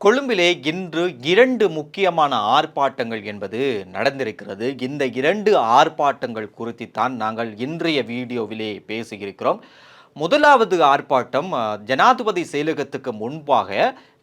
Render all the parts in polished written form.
கொழும்பிலே இன்று 2 முக்கியமான ஆர்ப்பாட்டங்கள் என்பது நடந்திருக்கிறது. இந்த 2 ஆர்ப்பாட்டங்கள் குறித்துத்தான் நாங்கள் இன்றைய வீடியோவிலே பேசியிருக்கிறோம். முதலாவது ஆர்ப்பாட்டம் ஜனாதிபதி செயலகத்துக்கு முன்பாக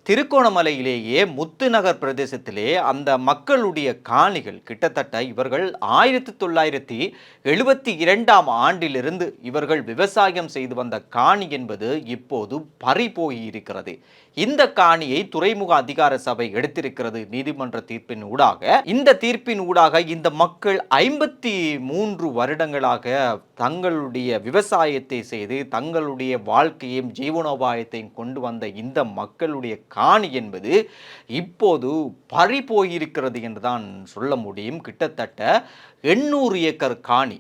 திருகோணமலையிலேயே முத்துநகர் பிரதேசத்திலே அந்த மக்களுடைய காணிகள் கிட்டத்தட்ட இவர்கள் 1972ஆம் ஆண்டிலிருந்து இவர்கள் விவசாயம் செய்து வந்த காணி என்பது இப்போது பறிபோய் இருக்கிறது. இந்த காணியை துறைமுக அதிகார சபை எடுத்திருக்கிறது நீதிமன்ற தீர்ப்பின் ஊடாக. இந்த தீர்ப்பின் ஊடாக இந்த மக்கள் 53 வருடங்களாக தங்களுடைய விவசாயத்தை செய்து தங்களுடைய வாழ்க்கையும் ஜீவனோபாயத்தையும் கொண்டு வந்த இந்த மக்களுடைய காணி என்பது இப்போது பறி போயிருக்கிறது என்றுதான் சொல்ல முடியும். கிட்டத்தட்ட 800 ஏக்கர் காணி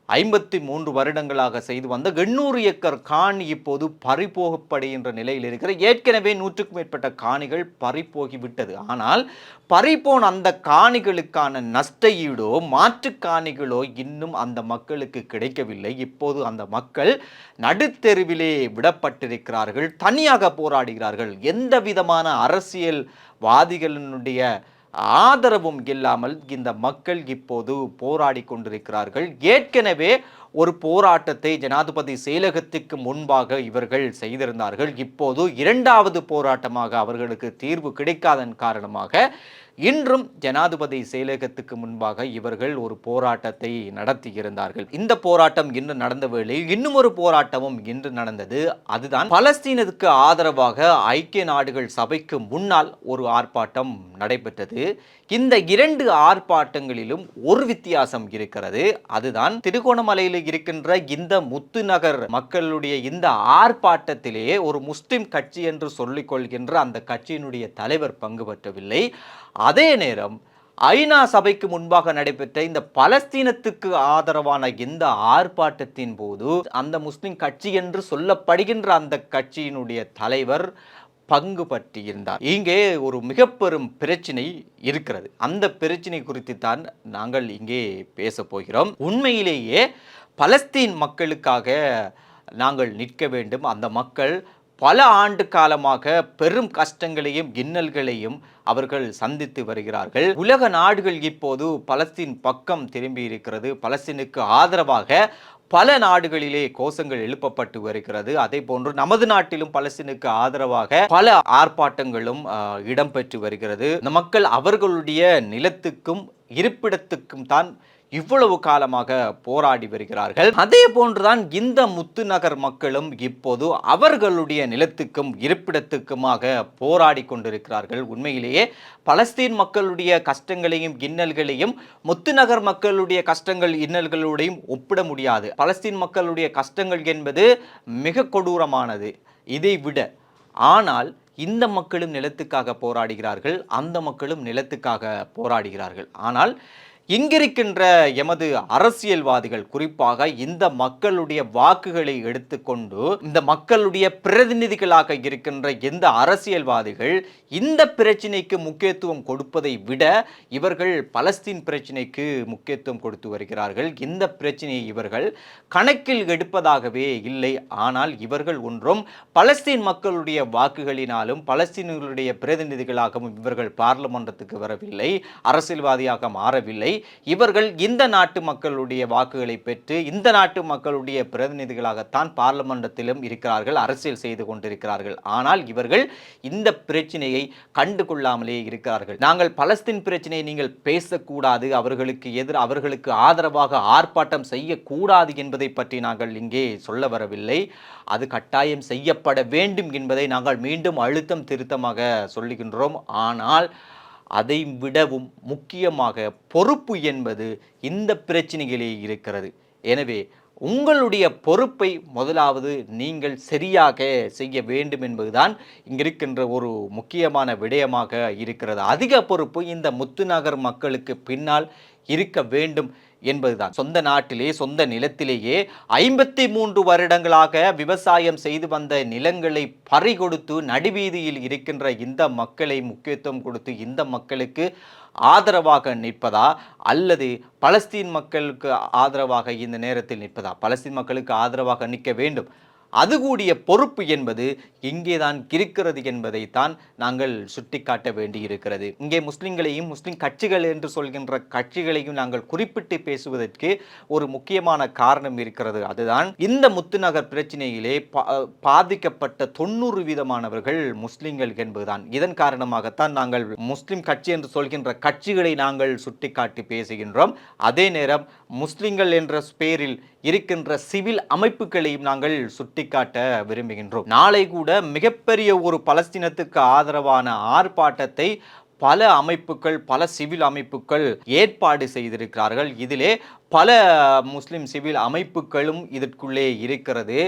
53 வருடங்களாக செய்து வந்த 800 ஏக்கர் காணி இப்போது பறிபோகப்படுகின்ற நிலையில் இருக்கிற. ஏற்கனவே 100க்கும் மேற்பட்ட காணிகள் பறிபோகிவிட்டது. ஆனால் பறிபோன அந்த காணிகளுக்கான நஷ்ட ஈடோ மாற்று காணிகளோ இன்னும் அந்த மக்களுக்கு கிடைக்கவில்லை. இப்போது அந்த மக்கள் நடுத்தெருவிலே விடப்பட்டிருக்கிறார்கள், தனியாக போராடுகிறார்கள். எந்த விதமான அரசியல்வாதிகளினுடைய ஆதரவும் இல்லாமல் இந்த மக்கள் இப்போது போராடி கொண்டிருக்கிறார்கள். ஏற்கனவே ஒரு போராட்டத்தை ஜனாதிபதி செயலகத்துக்கு முன்பாக இவர்கள் செய்திருந்தார்கள். இப்போது 2வது போராட்டமாக அவர்களுக்கு தீர்வு கிடைக்காதன் காரணமாக இன்றும் ஜனாதிபதி செயலகத்துக்கு முன்பாக இவர்கள் ஒரு போராட்டத்தை நடத்தியிருந்தார்கள். இந்த போராட்டம் இன்று நடந்த வேளையில் இன்னும் ஒரு போராட்டமும் இன்று நடந்தது. அதுதான் பலஸ்தீனத்துக்கு ஆதரவாக ஐக்கிய நாடுகள் சபைக்கு முன்னால் ஒரு ஆர்ப்பாட்டம் நடைபெற்றது. இந்த 2 ஆர்ப்பாட்டங்களிலும் ஒரு வித்தியாசம் இருக்கிறது. அதுதான் திருகோணமலையில் இருக்கின்ற இந்த முத்துநகர் மக்களுடைய இந்த ஆர்ப்பாட்டத்திலே ஒரு முஸ்லிம் கட்சி என்று சொல்லிக் கொள்கின்ற அந்த கட்சியினுடைய தலைவர் பங்கு பெற்றவில்லை. அதே நேரம் ஐநா சபைக்கு முன்பாக நடைபெற்ற இந்த பலஸ்தீனத்துக்கு ஆதரவான இந்த ஆர்ப்பாட்டத்தின் போது அந்த முஸ்லிம் கட்சி என்று சொல்லப்படுகின்ற அந்த கட்சியினுடைய தலைவர் பங்கு பற்றியிருந்தார். இங்கே ஒரு மிக பெரும் பிரச்சனை இருக்கிறது. அந்த பிரச்சனை குறித்து தான் நாங்கள் இங்கே பேச போகிறோம். உண்மையிலேயே பலஸ்தீன் மக்களுக்காக நாங்கள் நிற்க வேண்டும். அந்த மக்கள் பல ஆண்டு காலமாக பெரும் கஷ்டங்களையும் இன்னல்களையும் அவர்கள் சந்தித்து வருகிறார்கள். உலக நாடுகள் இப்போது பலஸ்தீன் பக்கம் திரும்பி இருக்கிறது. பலஸ்தீனுக்கு ஆதரவாக பல நாடுகளிலே கோஷங்கள் எழுப்பப்பட்டு வருகிறது. அதே போன்று நமது நாட்டிலும் பலஸ்தீனுக்கு ஆதரவாக பல ஆர்ப்பாட்டங்களும் இடம்பெற்று வருகிறது. இந்த மக்கள் அவர்களுடைய நிலத்துக்கும் இருப்பிடத்துக்கும் தான் இவ்வளவு காலமாக போராடி வருகிறார்கள். அதே போன்றுதான் இந்த முத்துநகர் மக்களும் இப்போது அவர்களுடைய நிலத்துக்கும் இருப்பிடத்துக்குமாக போராடி கொண்டிருக்கிறார்கள். உண்மையிலேயே பலஸ்தீன் மக்களுடைய கஷ்டங்களையும் இன்னல்களையும் முத்துநகர் மக்களுடைய கஷ்டங்கள் இன்னல்களோடையும் ஒப்பிட முடியாது. பலஸ்தீன் மக்களுடைய கஷ்டங்கள் என்பது மிக கொடூரமானது இதை விட. ஆனால் இந்த மக்களும் நிலத்துக்காக போராடுகிறார்கள், அந்த மக்களும் நிலத்துக்காக போராடுகிறார்கள். ஆனால் இங்கிருக்கின்ற எமது அரசியல்வாதிகள் குறிப்பாக இந்த மக்களுடைய வாக்குகளை எடுத்துக்கொண்டு இந்த மக்களுடைய பிரதிநிதிகளாக இருக்கின்ற எந்த அரசியல்வாதிகள் இந்த பிரச்சனைக்கு முக்கியத்துவம் கொடுப்பதை விட இவர்கள் பலஸ்தீன் பிரச்சனைக்கு முக்கியத்துவம் கொடுத்து வருகிறார்கள். இந்த பிரச்சனையை இவர்கள் கணக்கில் எடுப்பதாகவே இல்லை. ஆனால் இவர்கள் ஒன்றும் பலஸ்தீன் மக்களுடைய வாக்குகளினாலும் பலஸ்தீனர்களுடைய பிரதிநிதிகளாகவும் இவர்கள் பார்லிமெண்டத்துக்கு வரவில்லை, அரசியல்வாதியாக மாறவில்லை. இவர்கள் இந்த நாட்டு மக்களுடைய வாக்குகளை பெற்று இந்த நாட்டு மக்களுடைய பிரதிநிதிகளாகத்தான் பார்லிமெண்டத்திலும் இருக்கிறார்கள், அரசியல் செய்து கொண்டிருக்கிறார்கள். ஆனால் இவர்கள் இந்த பிரச்சனையை கண்டுகொள்ளாமலே இருக்கிறார்கள். நாங்கள் பலஸ்தீன் பிரச்சனையை நீங்கள் பேசக்கூடாது, அவர்களுக்கு ஆதரவாக ஆர்ப்பாட்டம் செய்யக்கூடாது என்பதை பற்றி நாங்கள் இங்கே சொல்ல வரவில்லை. அது கட்டாயம் செய்யப்பட வேண்டும் என்பதை நாங்கள் மீண்டும் அழுத்தம் திருத்தமாக சொல்லுகின்றோம். ஆனால் அதை விடவும் முக்கியமாக பொறுப்பு என்பது இந்த பிரச்சனைகளே இருக்கிறது. எனவே உங்களுடைய பொறுப்பை முதலாவது நீங்கள் சரியாக செய்ய வேண்டும் என்பதுதான் இங்கிருக்கின்ற ஒரு முக்கியமான விடயமாக இருக்கிறது. அதிக பொறுப்பு இந்த முத்துநகர் மக்களுக்கு பின்னால் இருக்க வேண்டும் என்பதுதான். சொந்த நாட்டிலே சொந்த நிலத்திலேயே 53 வருடங்களாக விவசாயம் செய்து வந்த நிலங்களை பறிகொடுத்து நடுவீதியில் இருக்கின்ற இந்த மக்களை முக்கியத்துவம் கொடுத்து இந்த மக்களுக்கு ஆதரவாக நிற்பதா அல்லது பலஸ்தீன் மக்களுக்கு ஆதரவாக இந்த நேரத்தில் நிற்பதா? பலஸ்தீன் மக்களுக்கு ஆதரவாக நிற்க வேண்டும். அது கூடிய பொறுப்பு என்பது இங்கேதான் இருக்கிறது என்பதைத்தான் நாங்கள் சுட்டிக்காட்ட வேண்டியிருக்கிறது. இங்கே முஸ்லிம்களையும் முஸ்லிம் கட்சிகள் என்று சொல்கின்ற கட்சிகளையும் நாங்கள் குறிப்பிட்டு பேசுவதற்கு ஒரு முக்கியமான காரணம் இருக்கிறது. அதுதான் இந்த முத்துநகர் பிரச்சனையிலே பாதிக்கப்பட்ட 90% முஸ்லிம்கள் என்பதுதான். இதன் காரணமாகத்தான் நாங்கள் முஸ்லிம் கட்சி என்று சொல்கின்ற கட்சிகளை நாங்கள் சுட்டிக்காட்டி பேசுகின்றோம். அதே நேரம் முஸ்லிம்கள் என்ற பெயரில் இருக்கின்ற சிவில் அமைப்புகளையும் நாங்கள் சுட்டிக்காட்ட விரும்புகின்றோம். நாளை கூட மிகப்பெரிய ஒரு பலஸ்தீனத்துக்கு ஆதரவான ஆர்ப்பாட்டத்தை பல அமைப்புகள், பல சிவில் அமைப்புகள் ஏற்பாடு செய்திருக்கிறார்கள். இதிலே பல முஸ்லிம் சிவில் அமைப்புகளும் இதற்குள்ளே இருக்கிறது.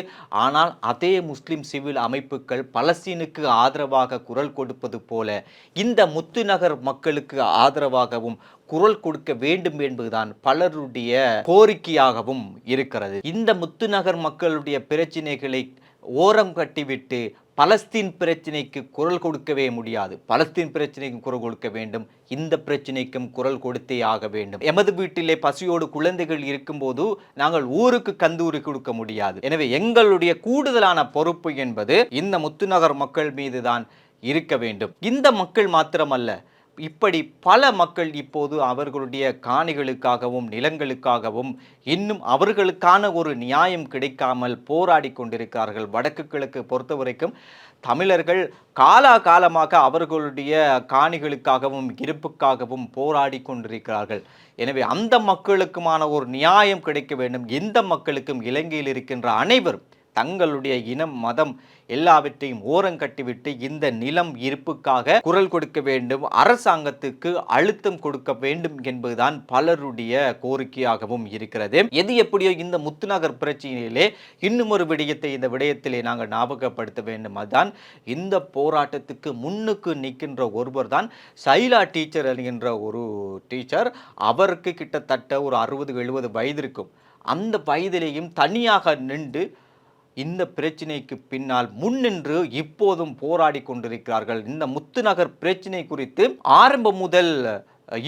ஆனால் அதே முஸ்லிம் சிவில் அமைப்புகள் பலஸ்தீனுக்கு ஆதரவாக குரல் கொடுப்பது போல இந்த முத்துநகர் மக்களுக்கு ஆதரவாகவும் குரல் கொடுக்க வேண்டும் என்பதுதான் பலருடைய கோரிக்கையாகவும் இருக்கிறது. இந்த முத்துநகர் மக்களுடைய பிரச்சனைகளை ஓரம் கட்டிவிட்டு பலஸ்தீன் பிரச்சனைக்கு குரல் கொடுக்கவே முடியாது. பலஸ்தீன் பிரச்சனைக்கு குரல் கொடுக்க வேண்டும், இந்த பிரச்சனைக்கும் குரல் கொடுத்தே ஆக வேண்டும். எமது வீட்டிலே பசியோடு குழந்தைகள் இருக்கும்போது நாங்கள் ஊருக்கு கந்தூரி கொடுக்க முடியாது. எனவே எங்களுடைய கூடுதலான பொறுப்பு என்பது இந்த முத்துநகர் மக்கள் மீதுதான் இருக்க வேண்டும். இந்த மக்கள் மாத்திரமல்ல, இப்படி பல மக்கள் இப்போது அவர்களுடைய காணிகளுக்காகவும் நிலங்களுக்காகவும் இன்னும் அவர்களுக்கான ஒரு நியாயம் கிடைக்காமல் போராடி கொண்டிருக்கிறார்கள். வடக்கு கிழக்கு பொறுத்தவரைக்கும் தமிழர்கள் காலாகாலமாக அவர்களுடைய காணிகளுக்காகவும் இருப்புக்காகவும் போராடி கொண்டிருக்கிறார்கள். எனவே அந்த மக்களுக்குமான ஒரு நியாயம் கிடைக்க வேண்டும். இந்த மக்களுக்கும் இலங்கையில் இருக்கின்ற அனைவரும் தங்களுடைய இனம், மதம் எல்லாவற்றையும் ஓரங்கட்டிவிட்டு இந்த நிலம் இருப்புக்காக குரல் கொடுக்க வேண்டும், அரசாங்கத்துக்கு அழுத்தம் கொடுக்க வேண்டும் என்பதுதான் பலருடைய கோரிக்கையாகவும் இருக்கிறது. எது எப்படியோ இந்த முத்துநகர் பிரச்சனையிலே இன்னும் ஒரு விடயத்தை இந்த விடயத்திலே நாங்கள் ஞாபகப்படுத்த வேண்டும். அதுதான் இந்த போராட்டத்துக்கு முன்னுக்கு நிற்கின்ற ஒருவர் தான் சைலா டீச்சர் என்கின்ற ஒரு டீச்சர். அவருக்கு கிட்டத்தட்ட ஒரு 60-70 வயது இருக்கும். அந்த வயதிலேயும் தனியாக நின்று இந்த பிரச்சனைக்கு பின்னால் முன்னின்று இப்போதும் போராடி கொண்டிருக்கிறார்கள். இந்த முத்துநகர் பிரச்சனை குறித்து ஆரம்பம் முதல்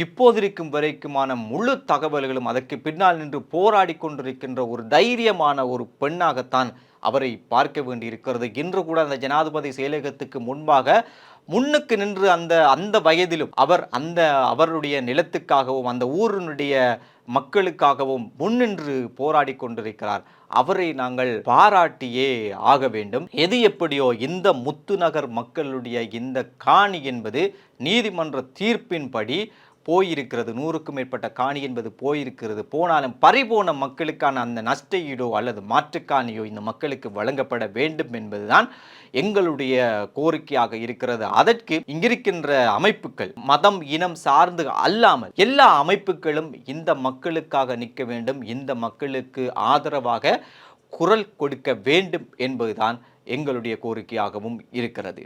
இப்போது இருக்கும் வரைக்குமான முழு தகவல்களும் அதற்கு பின்னால் நின்று போராடி கொண்டிருக்கின்ற ஒரு தைரியமான ஒரு பெண்ணாகத்தான் அவரை பார்க்க வேண்டியிருக்கிறது. இன்று கூட அந்த ஜனாதிபதி செயலகத்துக்கு முன்பாக முன்னுக்கு நின்று அந்த வயதிலும் அவருடைய நிலத்துக்காகவும் அந்த ஊரினுடைய மக்களுக்காகவும் முன்னின்று போராடி கொண்டிருக்கிறார். அவரை நாங்கள் பாராட்டியே ஆக வேண்டும். எது எப்படியோ இந்த முத்துநகர் மக்களுடைய இந்த காணி என்பது நீதிமன்ற தீர்ப்பின்படி போயிருக்கிறது. 100க்கும் மேற்பட்ட காணி என்பது போயிருக்கிறது. போனாலும் பறிபோன மக்களுக்கான அந்த நஷ்ட ஈடோ அல்லது மாற்றுக்காணியோ இந்த மக்களுக்கு வழங்கப்பட வேண்டும் என்பதுதான் எங்களுடைய கோரிக்கையாக இருக்கிறது. அதற்கு இங்கிருக்கின்ற அமைப்புகள் மதம், இனம் சார்ந்து அல்லாமல் எல்லா அமைப்புகளும் இந்த மக்களுக்காக நிற்க வேண்டும், இந்த மக்களுக்கு ஆதரவாக குரல் கொடுக்க வேண்டும் என்பதுதான் எங்களுடைய கோரிக்கையாகவும் இருக்கிறது.